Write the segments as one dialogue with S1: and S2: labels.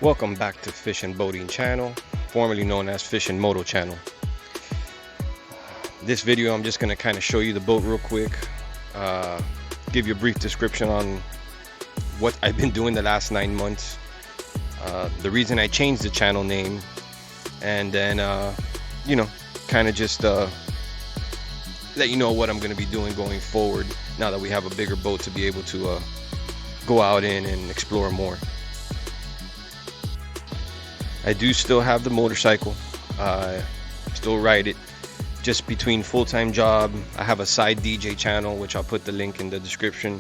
S1: Welcome back to Fish and Boating channel, formerly known as Fish and Moto channel. This video I'm just going to kind of show you the boat real quick, give you a brief description on what I've been doing the last 9 months, the reason I changed the channel name, and then kind of just let you know what I'm going to be doing going forward now that we have a bigger boat to be able to go out in and explore more. I do still have the motorcycle, still ride it, just between full-time job. I have a side DJ channel, which I'll put the link in the description.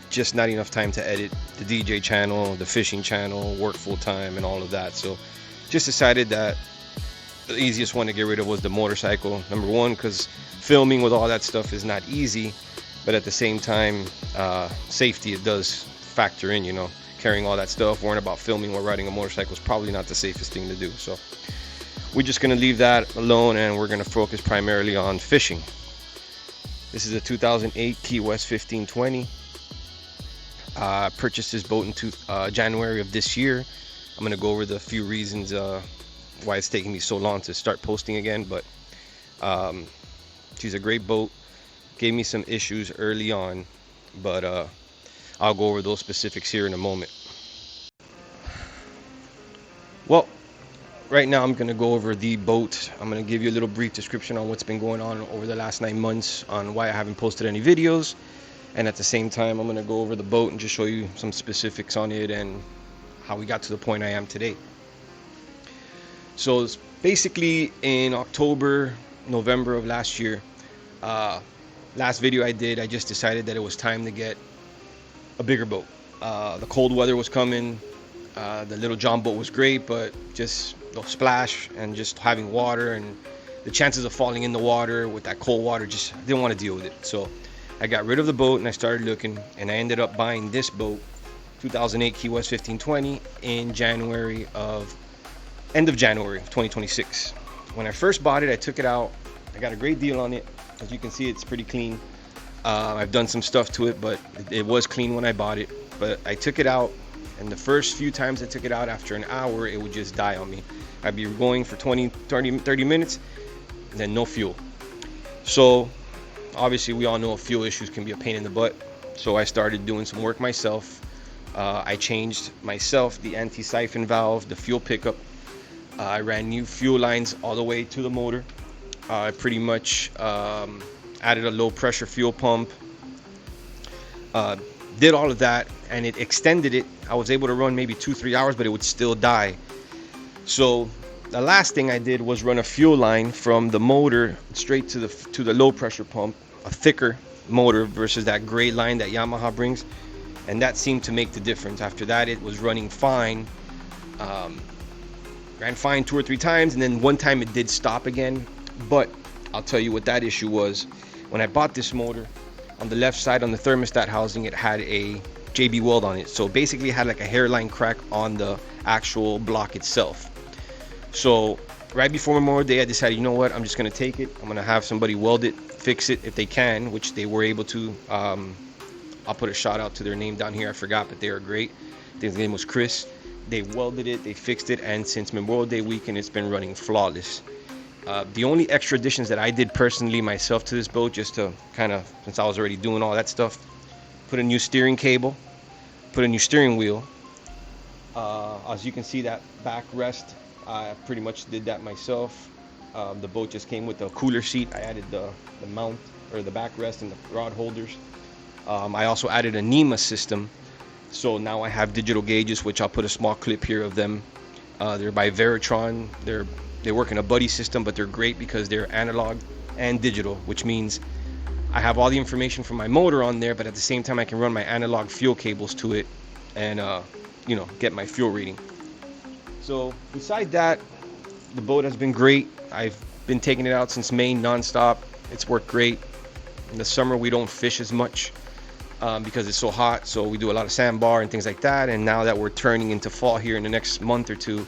S1: Just not enough time to edit the DJ channel, the fishing channel, work full-time and all of that. So just decided that the easiest one to get rid of was the motorcycle. Number one, because filming with all that stuff is not easy, but at the same time, safety, it does factor in, you know. Carrying all that stuff, worrying about filming while riding a motorcycle is probably not the safest thing to do. So we're just going to leave that alone, and we're going to focus primarily on fishing. This is a 2008 Key West 1520. I purchased this boat in January of this year. I'm going to go over the few reasons why it's taking me so long to start posting again, but she's a great boat. Gave me some issues early on, but I'll go over those specifics here in a moment. Well, right now I'm going to go over the boat. I'm going to give you a little brief description on what's been going on over the last 9 months, on why I haven't posted any videos, and at the same time I'm going to go over the boat and just show you some specifics on it and how we got to the point I am today. So it's basically in October, November of last year, last video I did, I just decided that it was time to get a bigger boat. The cold weather was coming. The little John boat was great, but just the splash and just having water and the chances of falling in the water with that cold water, just didn't want to deal with it. So I got rid of the boat and I started looking, and I ended up buying this boat, 2008 Key West 1520, in end of January of 2026. When I first bought it, I took it out. I got a great deal on it. As you can see, it's pretty clean. I've done some stuff to it, but it was clean when I bought it. But I took it out, and the first few times I took it out, after an hour, it would just die on me. I'd be going for 30 minutes, and then no fuel. So obviously we all know fuel issues can be a pain in the butt. So I started doing some work myself. I changed myself the anti-siphon valve, the fuel pickup. I ran new fuel lines all the way to the motor. I pretty much added a low pressure fuel pump, did all of that, and it extended it. I was able to run maybe 2-3 hours, but it would still die. So the last thing I did was run a fuel line from the motor straight to the low pressure pump, a thicker motor versus that gray line that Yamaha brings, and that seemed to make the difference. After that, it was running fine. Ran fine 2 or 3 times, and then one time it did stop again. But I'll tell you what that issue was. When I bought this motor, on the left side on the thermostat housing, it had a JB weld on it. So basically it had like a hairline crack on the actual block itself. So right before Memorial Day, I decided, you know what, I'm just going to take it. I'm going to have somebody weld it, fix it if they can, which they were able to. I'll put a shout out to their name down here. I forgot, but they are great. I think his name was Chris. They welded it, they fixed it, and since Memorial Day weekend, it's been running flawless. The only extra additions that I did personally myself to this boat, just to kind of, since I was already doing all that stuff, put a new steering cable, put a new steering wheel. As you can see, that backrest, I pretty much did that myself. The boat just came with a cooler seat. I added the mount, or the backrest, and the rod holders. I also added a NEMA system. So now I have digital gauges, which I'll put a small clip here of them. They're by Veritron. They work in a buddy system, but they're great because they're analog and digital, which means I have all the information from my motor on there, but at the same time I can run my analog fuel cables to it and get my fuel reading. So beside that, the boat has been great. I've been taking it out since May nonstop. It's worked great. In the summer we don't fish as much because it's so hot, so we do a lot of sandbar and things like that. And now that we're turning into fall here in the next month or two,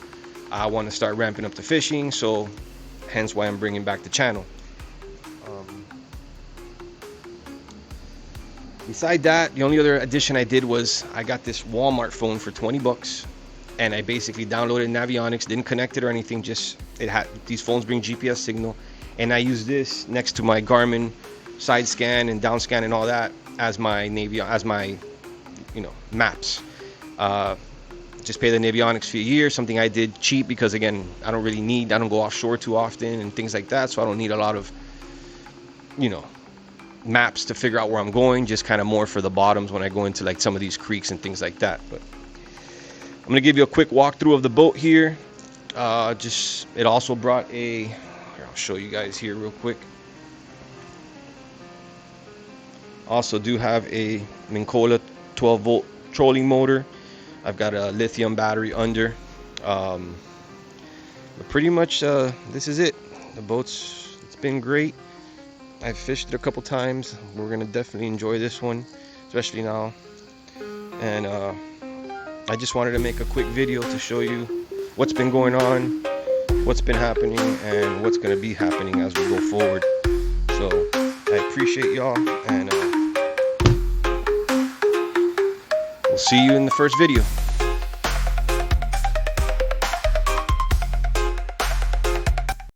S1: I want to start ramping up the fishing, so hence why I'm bringing back the channel. Beside that, the only other addition I did was I got this Walmart phone for 20 bucks, and I basically downloaded Navionics, didn't connect it or anything, just it had, these phones bring GPS signal, and I use this next to my Garmin side scan and down scan and all that as my maps. Just pay the Navionics fee a year, something I did cheap because, again, I don't go offshore too often and things like that, so I don't need a lot of maps to figure out where I'm going, just kind of more for the bottoms when I go into like some of these creeks and things like that. But I'm gonna give you a quick walkthrough of the boat here. It also brought here, I'll show you guys here real quick. Also do have a Mincola 12 volt trolling motor. I've got a lithium battery under, but pretty much this is it. The boat's, it's been great. I've fished it a couple times. We're gonna definitely enjoy this one, especially now. And I just wanted to make a quick video to show you what's been going on, what's been happening, and what's gonna be happening as we go forward. So I appreciate y'all, and we'll see you in the first video.